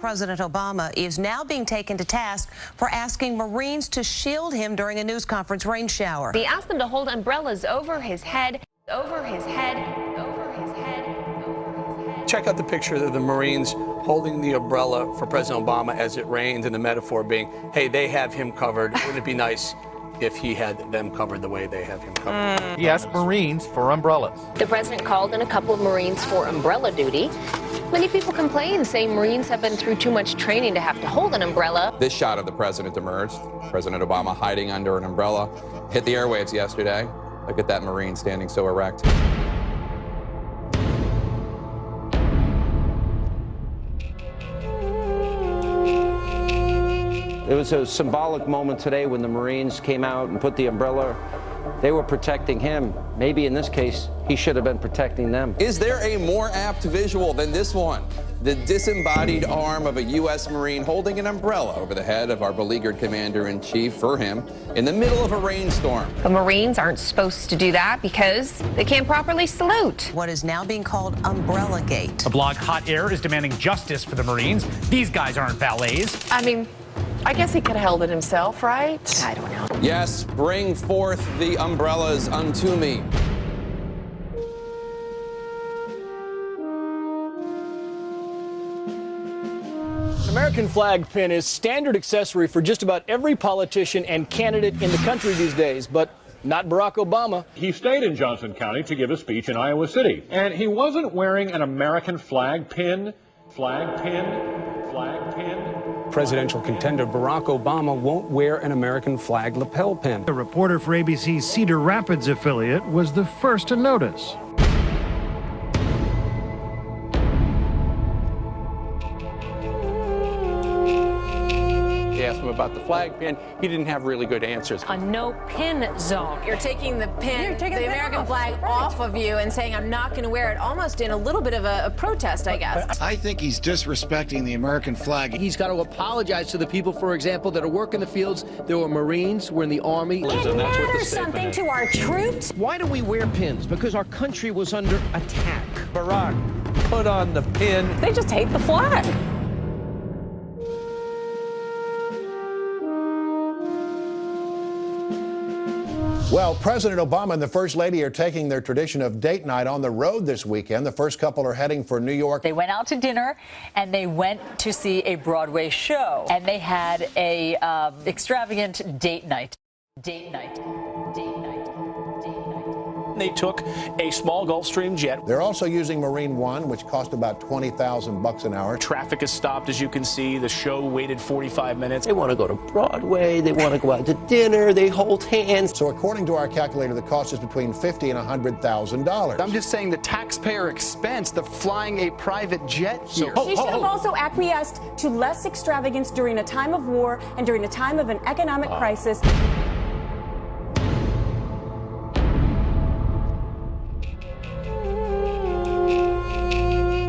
President Obama is now being taken to task for asking Marines to shield him during a news conference rain shower. He asked them to hold umbrellas over his head, over his head, over his head, over his head. Check out the picture of the Marines holding the umbrella for President Obama as it rained, and the metaphor being, hey, they have him covered. Wouldn't it be nice if he had them covered the way they have him covered? He asked Marines for umbrellas. The president called in a couple of Marines for umbrella duty. Many people complain, saying Marines have been through too much training to have to hold an umbrella. This shot of the president emerged. President Obama hiding under an umbrella. Hit the airwaves yesterday. Look at that Marine standing so erect. It was a symbolic moment today when the Marines came out and put the umbrella. They were protecting him. Maybe in this case, he should have been protecting them. Is there a more apt visual than this one? The disembodied arm of a U.S. Marine holding an umbrella over the head of our beleaguered commander-in-chief for him in the middle of a rainstorm. But Marines aren't supposed to do that because they can't properly salute. What is now being called Umbrella Gate. A blog Hot Air is demanding justice for the Marines. These guys aren't valets. I mean, I guess he could have held it himself, right? I don't know. Yes, bring forth the umbrellas unto me. An American flag pin is standard accessory for just about every politician and candidate in the country these days, but not Barack Obama. He stayed in Johnson County to give a speech in Iowa City, and he wasn't wearing an American flag pin. Flag pin. Flag pin. Presidential contender Barack Obama won't wear an American flag lapel pin. A reporter for ABC's Cedar Rapids affiliate was the first to notice. They asked him about the flag pin. He didn't have really good answers. A no pin zone. You're taking the pin, the American flag off of you and saying, I'm not going to wear it, almost in a little bit of a protest, I guess. I think he's disrespecting the American flag. He's got to apologize to the people, for example, that are working the fields. There were Marines, were in the Army. It matters something to our troops. Why do we wear pins? Because our country was under attack. Barack, put on the pin. They just hate the flag. Well, President Obama and the First Lady are taking their tradition of date night on the road this weekend. The first couple are heading for New York. They went out to dinner and they went to see a Broadway show, and they had a extravagant date night. Date night. Date night. Date night. They took a small Gulfstream jet. They're also using Marine One, which cost about $20,000 an hour. Traffic is stopped, as you can see. The show waited 45 minutes. They want to go to Broadway. They want to go out to dinner. They hold hands. So according to our calculator, the cost is between $50,000 and $100,000. I'm just saying the taxpayer expense, the flying a private jet here. She should have also acquiesced to less extravagance during a time of war and during a time of an economic crisis.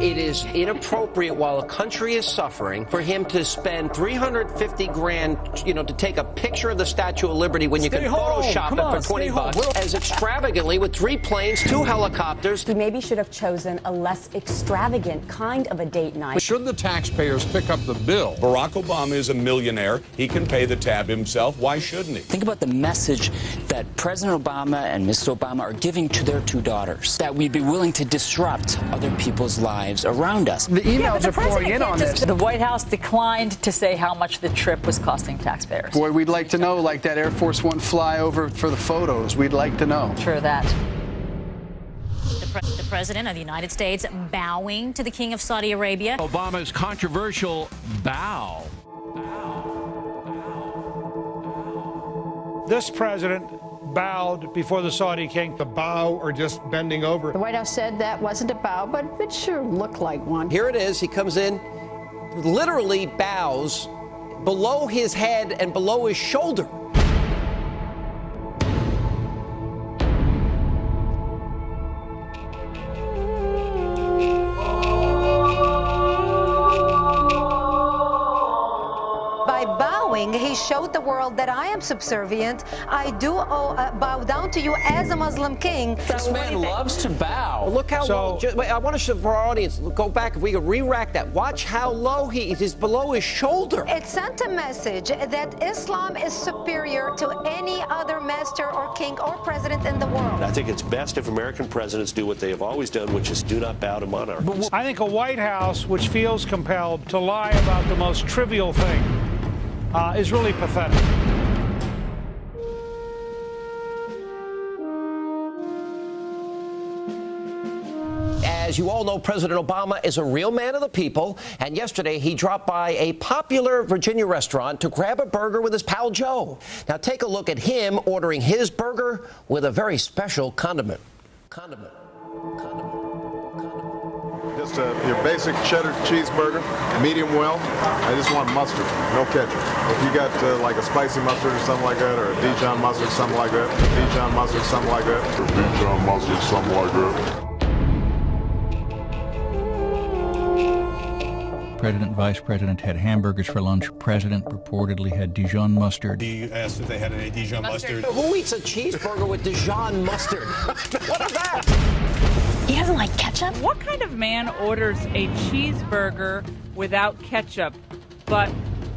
It is inappropriate while a country is suffering for him to spend $350,000, to take a picture of the Statue of Liberty when you can Photoshop it for $20 as extravagantly with 3 planes, 2 helicopters. He maybe should have chosen a less extravagant kind of a date night. Should the taxpayers pick up the bill? Barack Obama is a millionaire. He can pay the tab himself. Why shouldn't he? Think about the message that President Obama and Mrs. Obama are giving to their 2 daughters, that we'd be willing to disrupt other people's lives around us. The emails are pouring in on this. The White House declined to say how much the trip was costing taxpayers. Boy, we'd like to know, like that Air Force One flyover for the photos. We'd like to know. True that. The President of the United States bowing to the King of Saudi Arabia. Obama's controversial bow. This president bowed before the Saudi king. The bow or just bending over. The White House said that wasn't a bow, but it sure looked like one. Here it is. He comes in, literally bows below his head and below his shoulder. By bowing, he showed the world that I am subservient. I do bow down to you as a Muslim king. This man loves to bow. Look how low. Wait, I want to show for our audience. Go back. If we could re-rack that. Watch how low he is below his shoulder. It sent a message that Islam is superior to any other master or king or president in the world. I think it's best if American presidents do what they have always done, which is do not bow to monarchs. I think a White House which feels compelled to lie about the most trivial thing is really pathetic. As you all know, President Obama is a real man of the people, and yesterday he dropped by a popular Virginia restaurant to grab a burger with his pal Joe. Now take a look at him ordering his burger with a very special condiment. Just your basic cheddar cheeseburger, medium well. I just want mustard, no ketchup. If you got like a spicy mustard or something like that, or a Dijon mustard, something like that, Dijon mustard, something like that, or Dijon mustard, something like that. President, Vice President had hamburgers for lunch. President reportedly had Dijon mustard. He asked if they had any Dijon mustard. Who eats a cheeseburger with Dijon mustard? What is that? He doesn't like ketchup? What kind of man orders a cheeseburger without ketchup but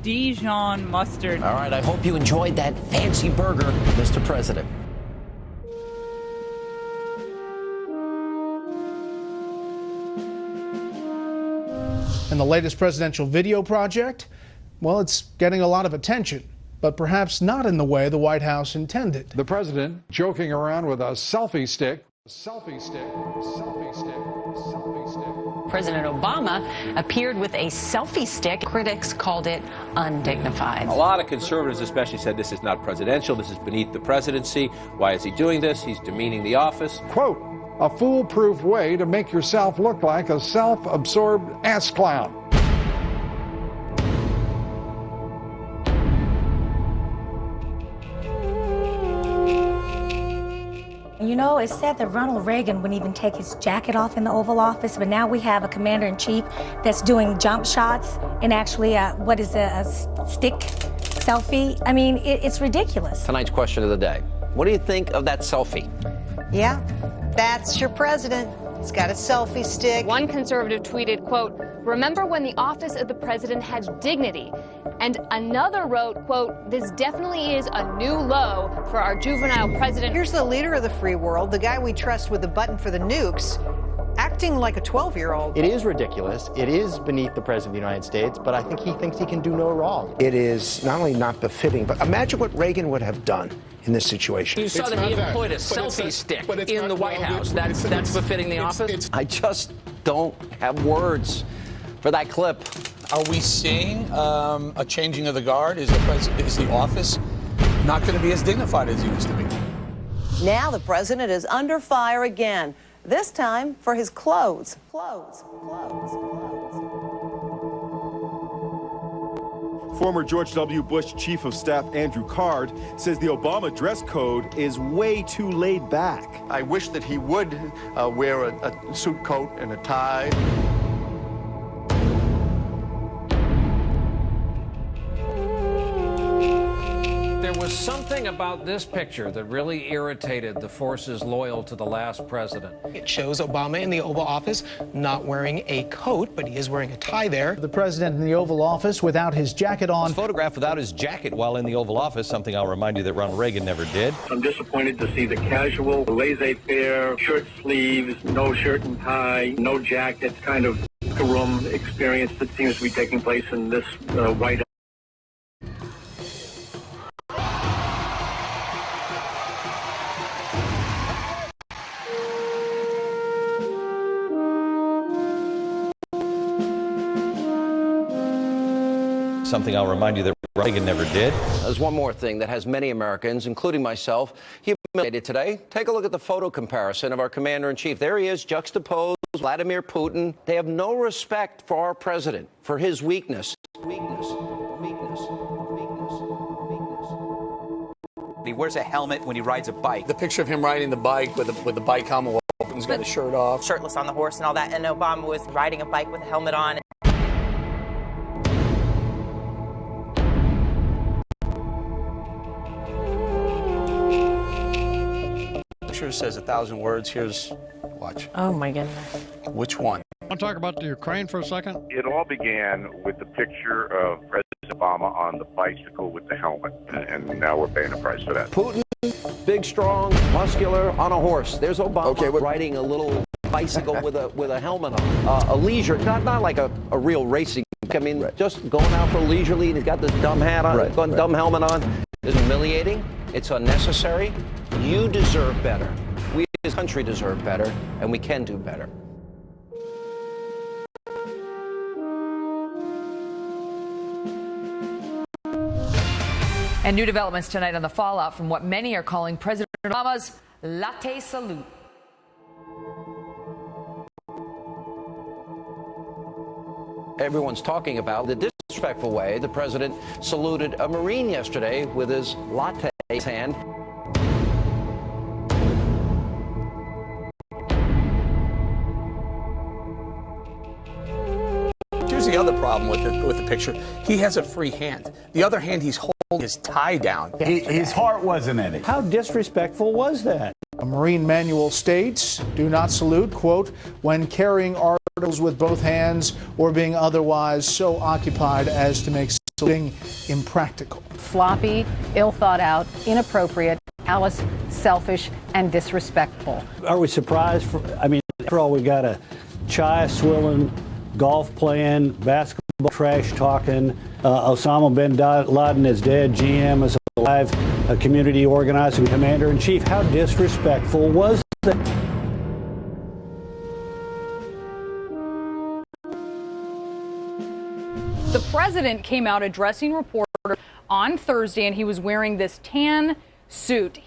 Dijon mustard? All right, I hope you enjoyed that fancy burger, Mr. President. And the latest presidential video project, well, it's getting a lot of attention, but perhaps not in the way the White House intended. The president joking around with a selfie stick. President Obama appeared with a selfie stick. Critics called it undignified. A lot of conservatives especially said this is not presidential, this is beneath the presidency. Why is he doing this? He's demeaning the office. Quote, a foolproof way to make yourself look like a self-absorbed ass clown. You know, it's said that Ronald Reagan wouldn't even take his jacket off in the Oval Office, but now we have a commander-in-chief that's doing jump shots and actually, a stick selfie. I mean, it's ridiculous. Tonight's question of the day. What do you think of that selfie? Yeah, that's your president. He's got a selfie stick. One conservative tweeted, quote, "Remember when the office of the president had dignity?" And another wrote, quote, "This definitely is a new low for our juvenile president." Here's the leader of the free world, the guy we trust with the button for the nukes, acting like a 12-year-old. It is ridiculous. It is beneath the President of the United States, but I think he thinks he can do no wrong. It is not only not befitting, but imagine what Reagan would have done in this situation. You saw that he employed a selfie stick in the White House. That's befitting the office? I just don't have words for that clip. Are we seeing a changing of the guard? Is the office not going to be as dignified as it used to be? Now the president is under fire again, this time for his clothes. Former George W. Bush Chief of Staff Andrew Card says the Obama dress code is way too laid back. I wish that he would wear a suit coat and a tie. There was something about this picture that really irritated the forces loyal to the last president. It shows Obama in the Oval Office not wearing a coat, but he is wearing a tie there. The president in the Oval Office without his jacket on. Photographed without his jacket while in the Oval Office, something I'll remind you that Ronald Reagan never did. I'm disappointed to see the casual, laissez-faire, shirt sleeves, no shirt and tie, no jacket kind of room experience that seems to be taking place in this White House. Something I'll remind you that Reagan never did. There's one more thing that has many Americans, including myself, humiliated today. Take a look at the photo comparison of our commander-in-chief. There he is, juxtaposed with Vladimir Putin. They have no respect for our president, for his weakness. He wears a helmet when he rides a bike. The picture of him riding the bike with the bike helmet while he's got his shirt off. Shirtless on the horse and all that, and Obama was riding a bike with a helmet on. picture says 1,000 words. Here's, watch. Oh my goodness. Which one? Want to talk about the Ukraine for a second? It all began with the picture of President Obama on the bicycle with the helmet, and now we're paying the price for that. Putin, big, strong, muscular, on a horse. There's Obama riding a little bicycle with a helmet on. A leisure, not like a real racing. I mean, just going out for leisurely, and he's got this dumb hat on, dumb helmet on. It's humiliating. It's unnecessary. You deserve better. We as a country deserve better, and we can do better. And new developments tonight on the fallout from what many are calling President Obama's latte salute. Everyone's talking about the disrespectful way the president saluted a Marine yesterday with his latte in his hand. Here's the other problem with the picture. He has a free hand. The other hand, he's holding his tie down. His heart wasn't in it. How disrespectful was that? A Marine manual states, do not salute, quote, when carrying articles with both hands or being otherwise so occupied as to make saluting impractical. Sloppy, ill thought out, inappropriate, callous, selfish, and disrespectful. Are we surprised? After all, we got a chai swilling, golf playing, basketball trash talking. Osama bin Laden is dead. GM is alive. A community organizing commander in chief. How disrespectful was that? The president came out addressing reporters on Thursday, and he was wearing this tan suit.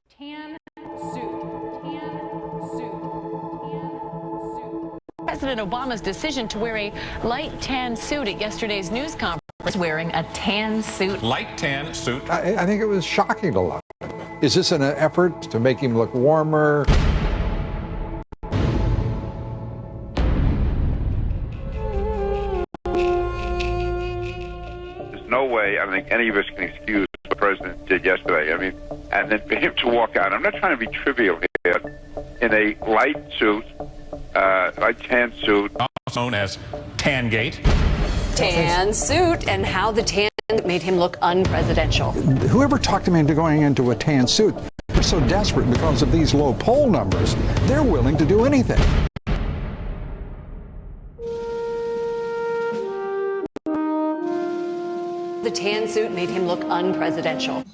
President Obama's decision to wear a light tan suit at yesterday's news conference, wearing a tan suit. Light tan suit. I think it was shocking to a lot. Is this an effort to make him look warmer? There's no way I think any of us can excuse what the president did yesterday. I mean, and then for him to walk out. I'm not trying to be trivial here. In a light suit, light tan suit. Also known as Tangate. Tan suit, and how the tan made him look unpresidential. Whoever talked him into going into a tan suit, they're so desperate because of these low poll numbers, they're willing to do anything. The tan suit made him look unpresidential.